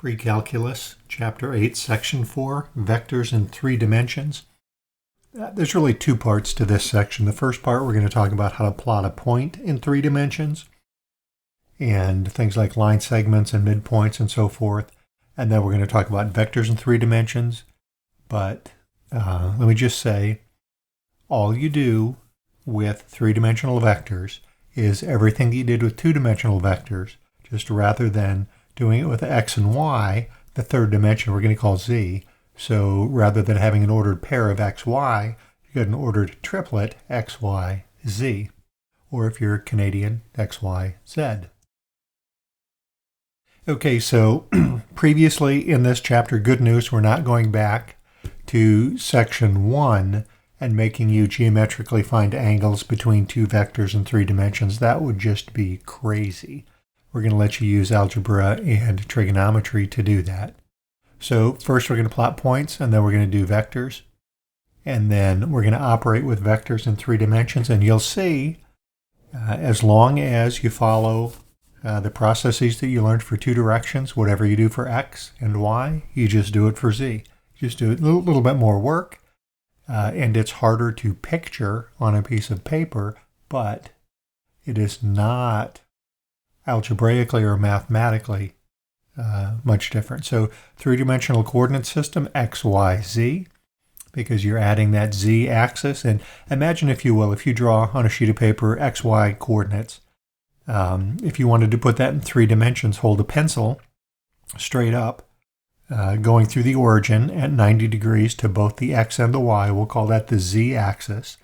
Pre-Calculus, Chapter 8, Section 4, Vectors in 3 Dimensions. There's really 2 parts to this section. The first part, we're going to talk about how to plot a point in 3 dimensions and things like line segments and midpoints and so forth. And then we're going to talk about vectors in 3 dimensions. But let me just say, all you do with 3-dimensional vectors is everything you did with 2-dimensional vectors, just rather than doing it with x and y, the third dimension we're going to call z. So rather than having an ordered pair of x, y, you get an ordered triplet x, y, z. Or if you're Canadian, x, y, z. Okay, so previously in this chapter, good news, we're not going back to section 1 and making you geometrically find angles between 2 vectors in 3 dimensions. That would just be crazy. We're going to let you use algebra and trigonometry to do that. So first we're going to plot points, and then we're going to do vectors. And then we're going to operate with vectors in 3 dimensions. And you'll see, as long as you follow the processes that you learned for 2 directions, whatever you do for x and y, you just do it for z. Just do it a little bit more work. And it's harder to picture on a piece of paper, but it is not algebraically or mathematically much different. So 3-dimensional coordinate system, x, y, z, because you're adding that z axis. And imagine, if you will, if you draw on a sheet of paper x, y coordinates, if you wanted to put that in 3 dimensions, hold a pencil straight up, going through the origin at 90 degrees to both the x and the y. We'll call that the z-axis.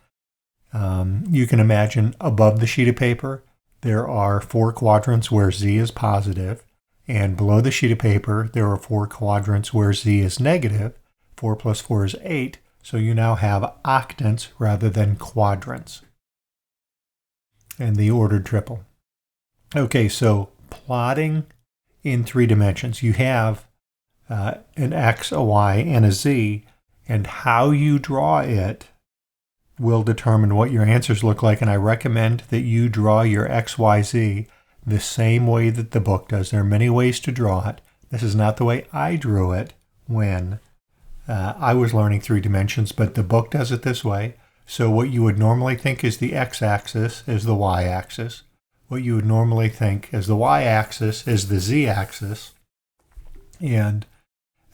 You can imagine above the sheet of paper, there are 4 quadrants where z is positive, and below the sheet of paper, there are 4 quadrants where z is negative. 4 plus 4 is 8, so you now have octants rather than quadrants. And the ordered triple. Okay, so plotting in 3 dimensions. You have an x, a y, and a z, and how you draw it will determine what your answers look like. And I recommend that you draw your x, y, z the same way that the book does. There are many ways to draw it. This is not the way I drew it when I was learning 3 dimensions, but the book does it this way. So what you would normally think is the x-axis is the y-axis. What you would normally think as the y-axis is the z-axis. And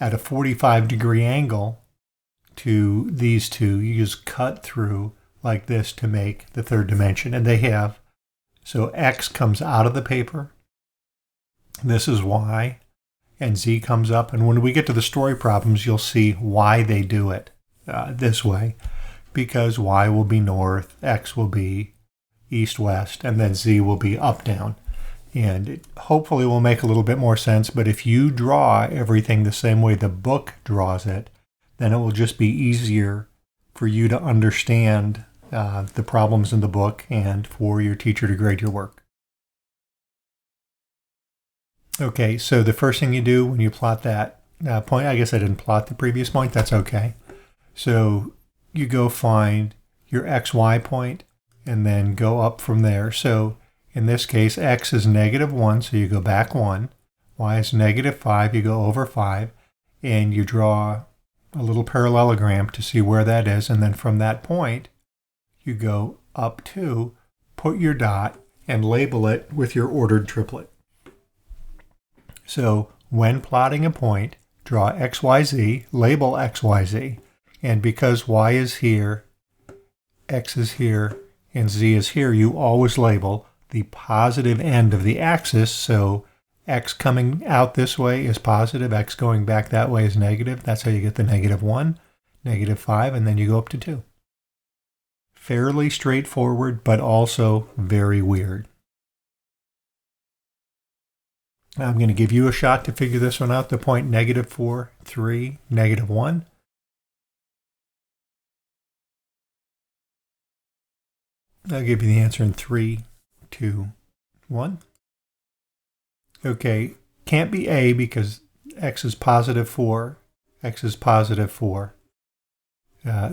at a 45-degree angle to these two, you just cut through like this to make the 3rd dimension. And they have, so x comes out of the paper, this is y, and z comes up. And when we get to the story problems, you'll see why they do it this way. Because y will be north, x will be east-west, and then z will be up-down. And it hopefully will make a little bit more sense, but if you draw everything the same way the book draws it, then it will just be easier for you to understand the problems in the book and for your teacher to grade your work. Okay, so the first thing you do when you plot that point, I guess I didn't plot the previous point, that's okay. So you go find your xy point and then go up from there. So in this case, x is -1, so you go back 1. Y is -5, you go over 5. And you draw a little parallelogram to see where that is. And then from that point, you go up 2, put your dot, and label it with your ordered triplet. So when plotting a point, draw x, y, z, label x, y, z. And because y is here, x is here, and z is here, you always label the positive end of the axis. So x coming out this way is positive, x going back that way is negative. That's how you get the -1, -5, and then you go up to 2. Fairly straightforward, but also very weird. I'm going to give you a shot to figure this one out. The point -4, 3, -1. I'll give you the answer in 3, 2, 1. Okay, can't be A because x is +4. X is +4.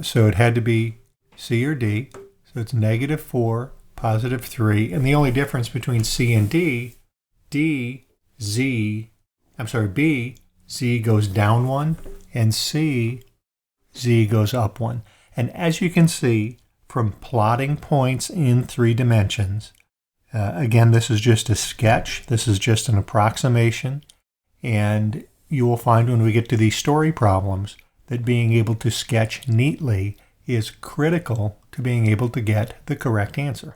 So it had to be C or D. So it's -4, +3. And the only difference between C and D, B Z goes down 1, and C, Z goes up 1. And as you can see from plotting points in 3 dimensions, again, this is just a sketch. This is just an approximation. And you will find when we get to these story problems that being able to sketch neatly is critical to being able to get the correct answer.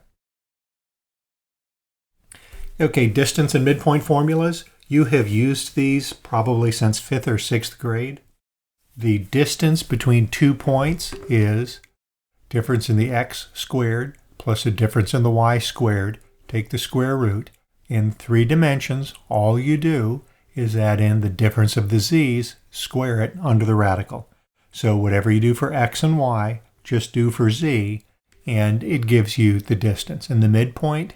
Okay, distance and midpoint formulas. You have used these probably since 5th or 6th grade. The distance between 2 points is difference in the x squared plus a difference in the y squared. Take the square root. In 3 dimensions, all you do is add in the difference of the z's, square it under the radical. So whatever you do for x and y, just do for z, and it gives you the distance. And the midpoint,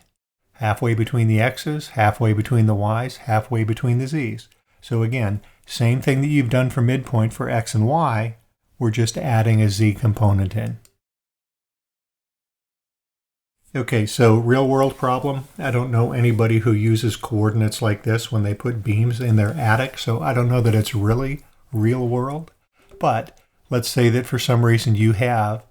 halfway between the x's, halfway between the y's, halfway between the z's. So again, same thing that you've done for midpoint for x and y, we're just adding a z component in. Okay, so real world problem. I don't know anybody who uses coordinates like this when they put beams in their attic, so I don't know that it's really real world. But let's say that for some reason you have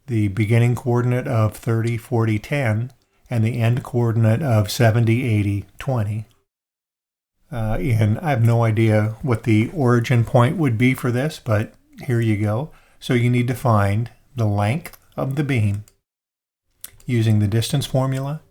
the beginning coordinate of 30, 40, 10, and the end coordinate of 70, 80, 20. And I have no idea what the origin point would be for this, but here you go. So you need to find the length of the beam using the distance formula,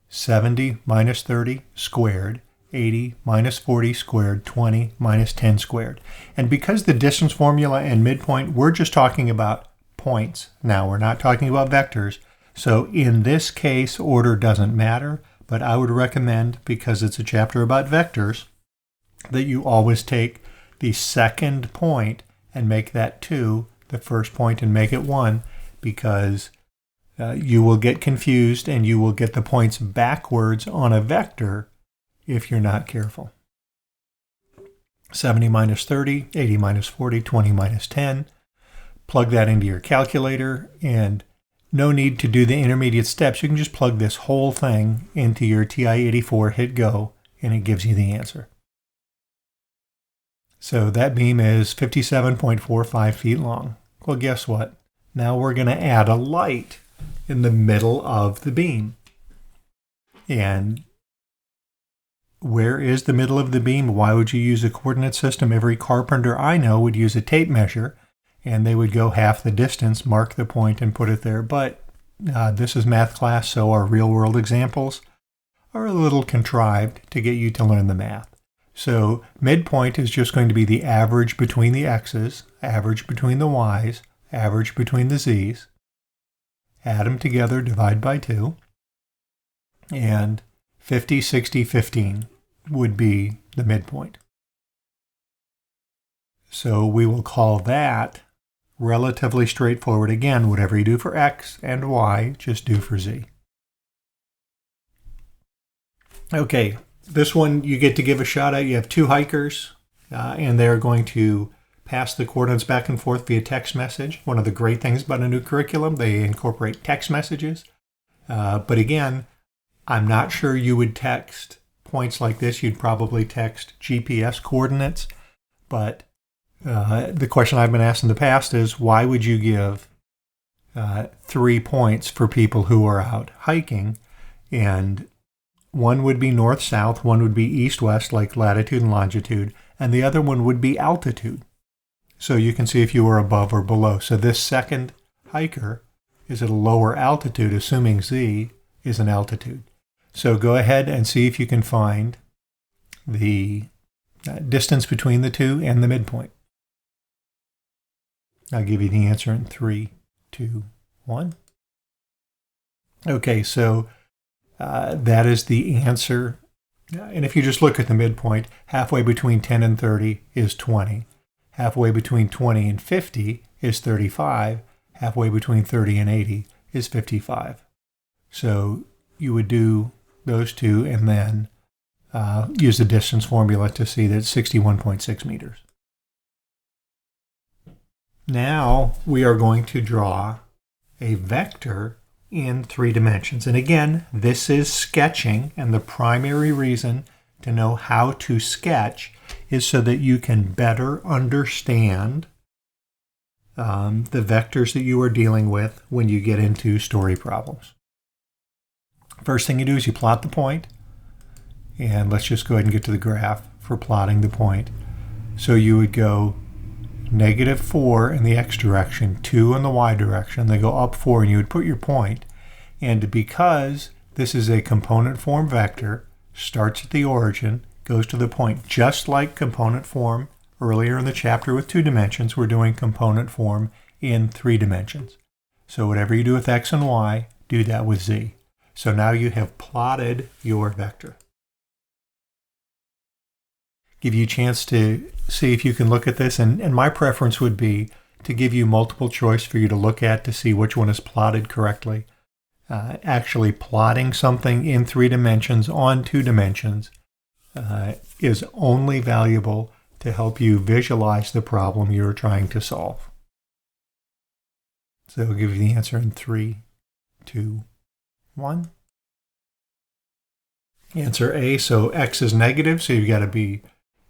70 minus 30 squared, 80 minus 40 squared, 20 minus 10 squared. And because the distance formula and midpoint, we're just talking about points now. We're not talking about vectors. So in this case, order doesn't matter, but I would recommend, because it's a chapter about vectors, that you always take the second point and make that 2, the first point and make it 1, because you will get confused and you will get the points backwards on a vector if you're not careful. 70 minus 30, 80 minus 40, 20 minus 10. Plug that into your calculator, and no need to do the intermediate steps. You can just plug this whole thing into your TI-84, hit go, and it gives you the answer. So that beam is 57.45 feet long. Well, guess what? Now we're going to add a light in the middle of the beam. And where is the middle of the beam? Why would you use a coordinate system? Every carpenter I know would use a tape measure, and they would go half the distance, mark the point, and put it there. But this is math class, so our real-world examples are a little contrived to get you to learn the math. So midpoint is just going to be the average between the x's, average between the y's, average between the z's. Add them together, divide by 2, and 50, 60, 15 would be the midpoint. So we will call that relatively straightforward. Again, whatever you do for x and y, just do for z. Okay, this one you get to give a shot at. You have 2 hikers, and they're going to pass the coordinates back and forth via text message. One of the great things about a new curriculum, they incorporate text messages. But again, I'm not sure you would text points like this. You'd probably text GPS coordinates. But the question I've been asked in the past is, why would you give 3 points for people who are out hiking? And one would be north-south, one would be east-west, like latitude and longitude, and the other one would be altitude. So you can see if you were above or below. So this second hiker is at a lower altitude, assuming z is an altitude. So go ahead and see if you can find the distance between the 2 and the midpoint. I'll give you the answer in 3, 2, 1. Okay, so that is the answer. And if you just look at the midpoint, halfway between 10 and 30 is 20. Halfway between 20 and 50 is 35. Halfway between 30 and 80 is 55. So you would do those 2 and then use the distance formula to see that it's 61.6 meters. Now we are going to draw a vector in 3 dimensions. And again, this is sketching, and the primary reason to know how to sketch is so that you can better understand the vectors that you are dealing with when you get into story problems. First thing you do is you plot the point, and let's just go ahead and get to the graph for plotting the point. So you would go -4 in the x direction, 2 in the y direction, they go up 4, and you would put your point. And because this is a component form vector, starts at the origin, goes to the point, just like component form earlier in the chapter with 2 dimensions, we're doing component form in 3 dimensions. So whatever you do with x and y, do that with z. So now you have plotted your vector. Give you a chance to see if you can look at this, and my preference would be to give you multiple choice for you to look at to see which one is plotted correctly. Actually plotting something in 3 dimensions on 2 dimensions is only valuable to help you visualize the problem you're trying to solve. So I'll give you the answer in 3, 2, 1. Answer A, so x is negative, so you've got to be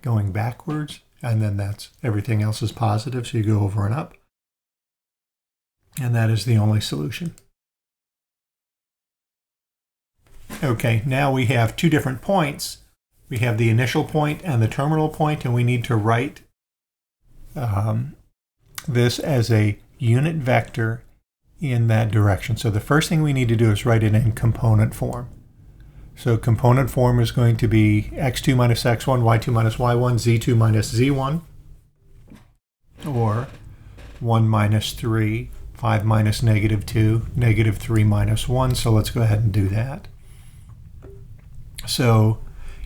going backwards, and then that's everything else is positive, so you go over and up. And that is the only solution. Okay, now we have 2 different points. We have the initial point and the terminal point, and we need to write this as a unit vector in that direction. So the first thing we need to do is write it in component form. So component form is going to be x2 minus x1, y2 minus y1, z2 minus z1, or 1 minus 3, 5 minus -2, -3 minus 1. So let's go ahead and do that. So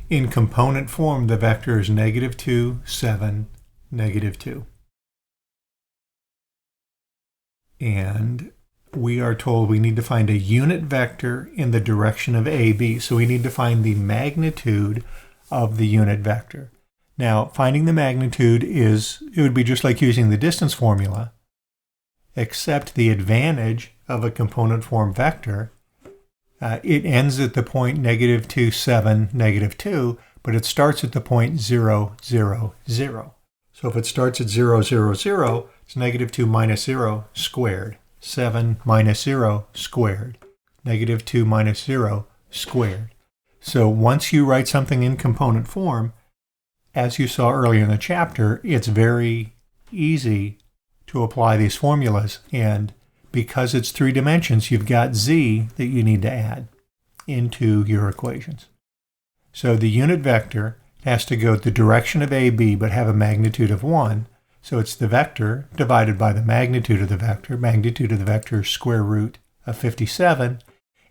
in component form, the vector is -2, 7, -2. And we are told we need to find a unit vector in the direction of AB. So we need to find the magnitude of the unit vector. Now, finding the magnitude it would be just like using the distance formula, except the advantage of a component form vector, it ends at the point -2, 7, -2, but it starts at the point 0, 0, 0. So if it starts at 0, 0, 0, it's -2 minus 0 squared. 7 minus 0 squared. -2 minus 0 squared. So once you write something in component form, as you saw earlier in the chapter, it's very easy to apply these formulas. And because it's 3 dimensions, you've got z that you need to add into your equations. So the unit vector has to go the direction of AB but have a magnitude of 1. So it's the vector divided by the magnitude of the vector. Magnitude of the vector is square root of 57.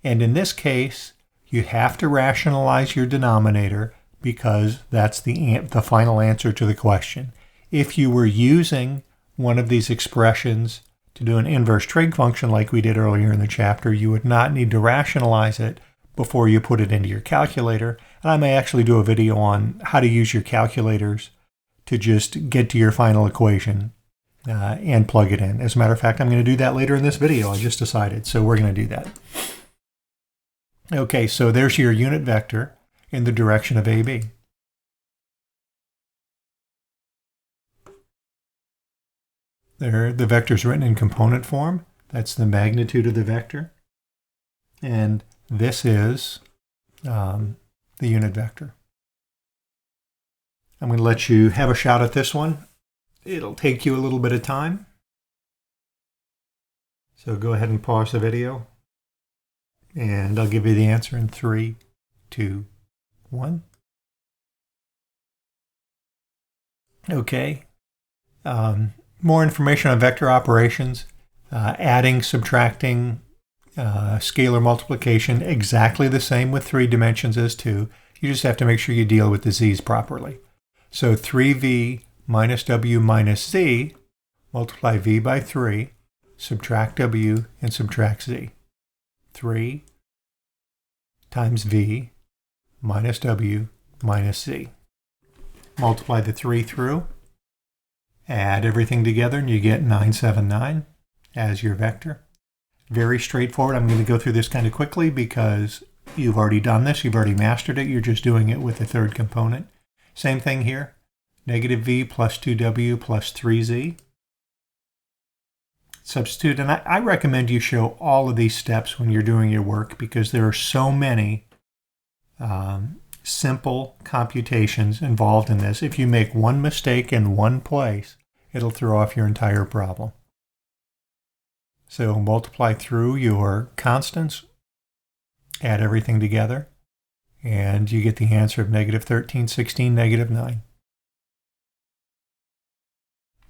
And in this case, you have to rationalize your denominator because that's the final answer to the question. If you were using one of these expressions to do an inverse trig function like we did earlier in the chapter, you would not need to rationalize it before you put it into your calculator. And I may actually do a video on how to use your calculators to just get to your final equation and plug it in. As a matter of fact, I'm going to do that later in this video. I just decided, so we're going to do that. Okay, so there's your unit vector in the direction of AB. There, the vector is written in component form. That's the magnitude of the vector. And this is the unit vector. I'm going to let you have a shot at this one. It'll take you a little bit of time. So go ahead and pause the video. And I'll give you the answer in 3, 2, 1. Okay. More information on vector operations, adding, subtracting, scalar multiplication, exactly the same with 3 dimensions as 2. You just have to make sure you deal with the z's properly. So 3v minus w minus z, multiply v by 3, subtract w, and subtract z. 3 times v minus w minus z. Multiply the 3 through, add everything together, and you get 979 as your vector. Very straightforward. I'm going to go through this kind of quickly because you've already done this. You've already mastered it. You're just doing it with the third component. Same thing here. negative v plus 2w plus 3z. Substitute, and I recommend you show all of these steps when you're doing your work because there are so many simple computations involved in this. If you make one mistake in one place, it'll throw off your entire problem. So multiply through your constants, add everything together, and you get the answer of negative 13, 16, negative 9.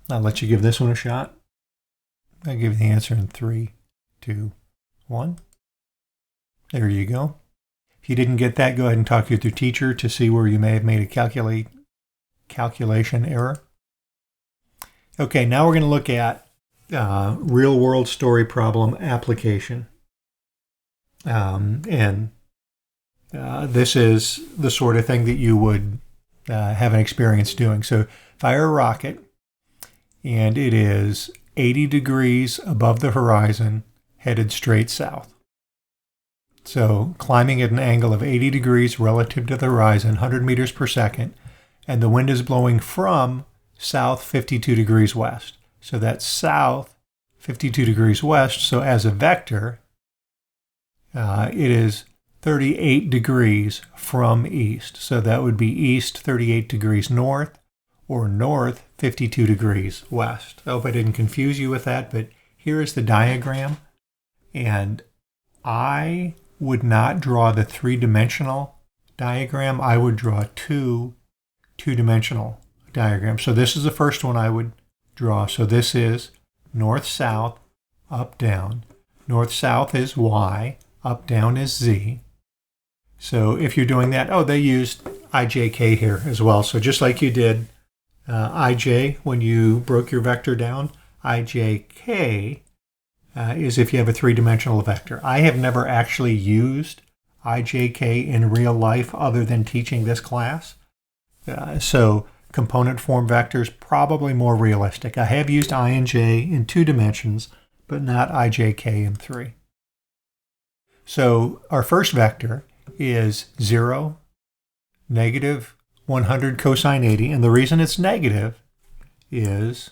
I'll let you give this one a shot. I'll give you the answer in 3, 2, 1. There you go. If you didn't get that, go ahead and talk with your teacher to see where you may have made a calculation error. Okay, now we're going to look at real-world story problem application. This is the sort of thing that you would have an experience doing. So fire a rocket, and it is 80 degrees above the horizon, headed straight south. So climbing at an angle of 80 degrees relative to the horizon, 100 meters per second, and the wind is blowing from south 52 degrees west. So that's south 52 degrees west. So as a vector, it is 38 degrees from east. So that would be east 38 degrees north, or north 52 degrees west. I hope I didn't confuse you with that, but here is the diagram. And I would not draw the three-dimensional diagram. I would draw two-dimensional diagrams. So this is the first one I would draw. So this is north-south, up-down. North-south is Y, up-down is Z. So if you're doing that, they used IJK here as well. So just like you did IJ when you broke your vector down, IJK is if you have a three-dimensional vector. I have never actually used IJK in real life other than teaching this class. So component form vectors, probably more realistic. I have used I and J in 2 dimensions, but not IJK in 3. So our first vector is 0, negative 100 cosine 80, and the reason it's negative is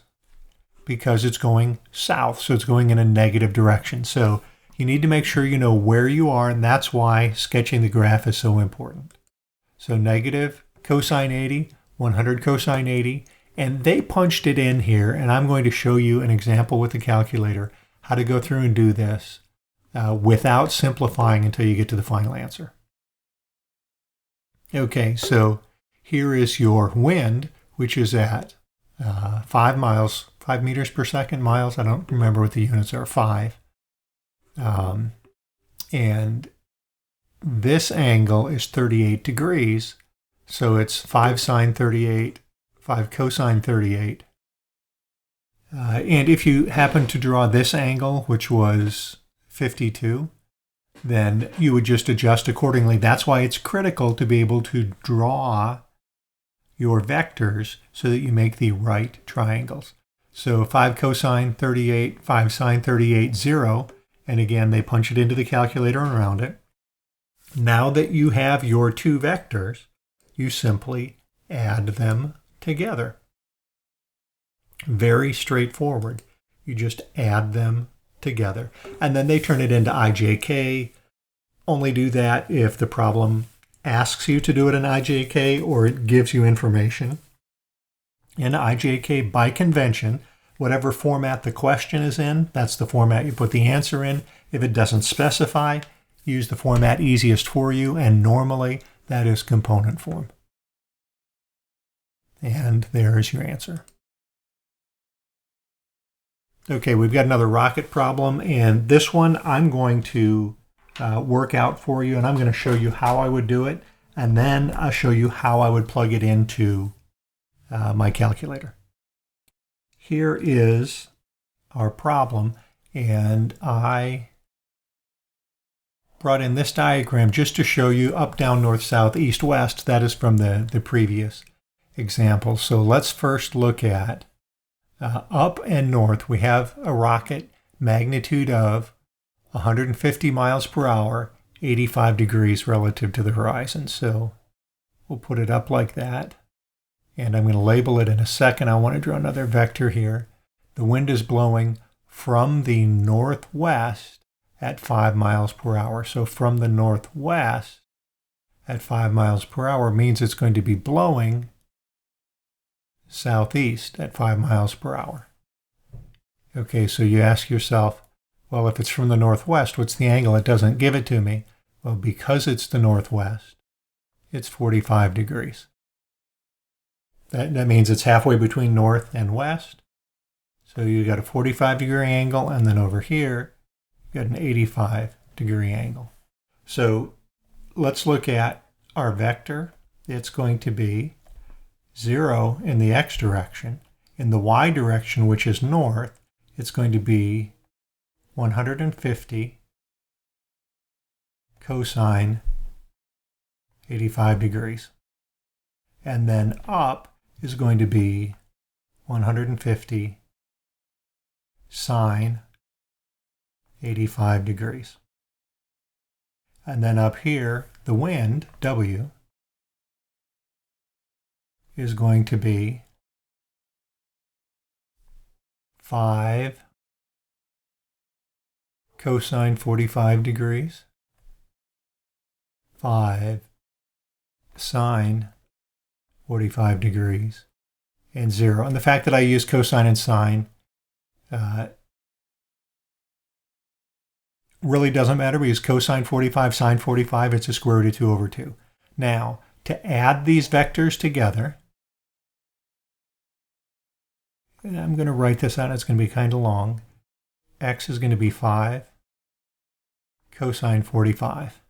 because it's going south, so it's going in a negative direction. So you need to make sure you know where you are, and that's why sketching the graph is so important. So negative cosine 80, 100 cosine 80, and they punched it in here, and I'm going to show you an example with the calculator, how to go through and do this without simplifying until you get to the final answer. Okay, so here is your wind, which is at 5 meters per second, miles. I don't remember what the units are, 5. And this angle is 38 degrees. So it's 5 sine 38, 5 cosine 38. And if you happen to draw this angle, which was 52, then you would just adjust accordingly. That's why it's critical to be able to draw your vectors so that you make the right triangles. So 5 cosine 38, 5 sine 38, 0. And again, they punch it into the calculator and round it. Now that you have your 2 vectors, you simply add them together. Very straightforward. You just add them together. And then they turn it into IJK. Only do that if the problem asks you to do it in IJK or it gives you information. In IJK, by convention, whatever format the question is in, that's the format you put the answer in. If it doesn't specify, use the format easiest for you, and normally that is component form. And there is your answer. Okay, we've got another rocket problem, and this one I'm going to work out for you, and I'm going to show you how I would do it, and then I'll show you how I would plug it into my calculator. Here is our problem, and I brought in this diagram just to show you up, down, north, south, east, west. That is from the previous example. So let's first look at up and north. We have a rocket magnitude of 150 miles per hour, 85 degrees relative to the horizon. So we'll put it up like that. And I'm going to label it in a second. I want to draw another vector here. The wind is blowing from the northwest at 5 miles per hour. So from the northwest at 5 miles per hour means it's going to be blowing southeast at 5 miles per hour. Okay, so you ask yourself, well, if it's from the northwest, what's the angle? It doesn't give it to me. Well, because it's the northwest, it's 45 degrees. That means it's halfway between north and west. So you got a 45-degree angle, and then over here, you got an 85-degree angle. So let's look at our vector. It's going to be 0 in the x direction. In the y direction, which is north, it's going to be 150 cosine 85 degrees. And then up is going to be 150 sine 85 degrees. And then up here, the wind, W, is going to be 5 cosine 45 degrees, 5 sine 45 degrees, and 0. And the fact that I use cosine and sine really doesn't matter. We use cosine 45, sine 45. It's a square root of 2 over 2. Now, to add these vectors together, and I'm going to write this out. It's going to be kind of long. X is going to be 5 cosine 45.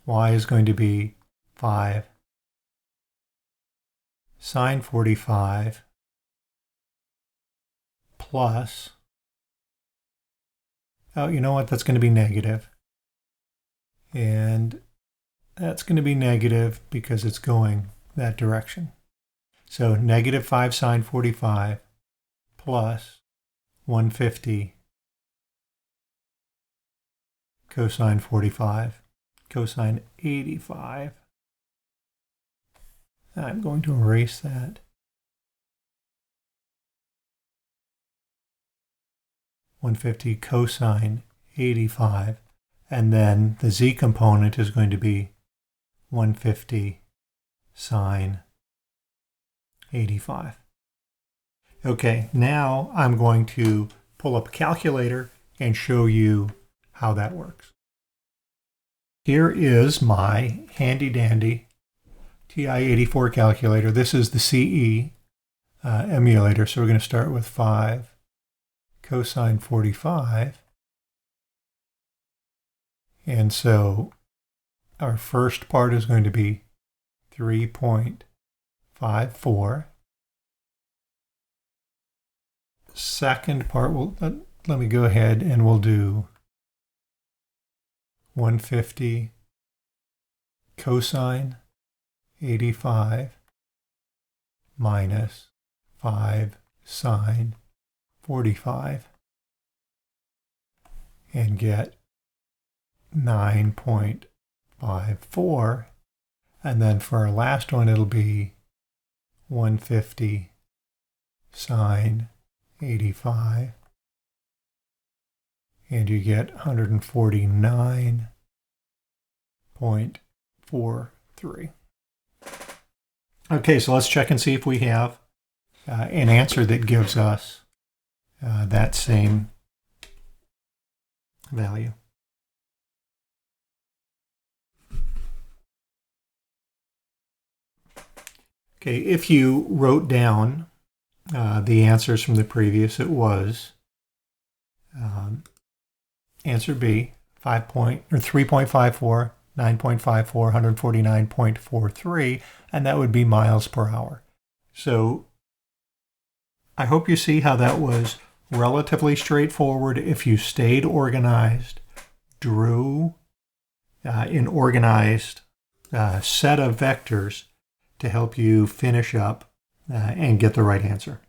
Y is going to be 5 sine 45 plus, oh, you know what? That's going to be negative. And that's going to be negative because it's going that direction. So negative 5 sine 45 plus 150 cosine 45, cosine 85. I'm going to erase that. 150 cosine 85. And then the z component is going to be 150 sine 85. Okay, now I'm going to pull up a calculator and show you how that works. Here is my handy dandy TI-84 calculator. This is the CE emulator. So we're going to start with 5 cosine 45. And so our first part is going to be 3.54. Second part, let me go ahead and we'll do 150 cosine 85 minus 5 sine 45 and get 9.54. And then for our last one, it'll be 150 sine 85. And you get 149.43. Okay, so let's check and see if we have an answer that gives us that same value. Okay, if you wrote down the answers from the previous, it was answer B, 3.54, 9.54, 149.43, and that would be miles per hour. So I hope you see how that was relatively straightforward if you stayed organized, drew an organized set of vectors to help you finish up and get the right answer.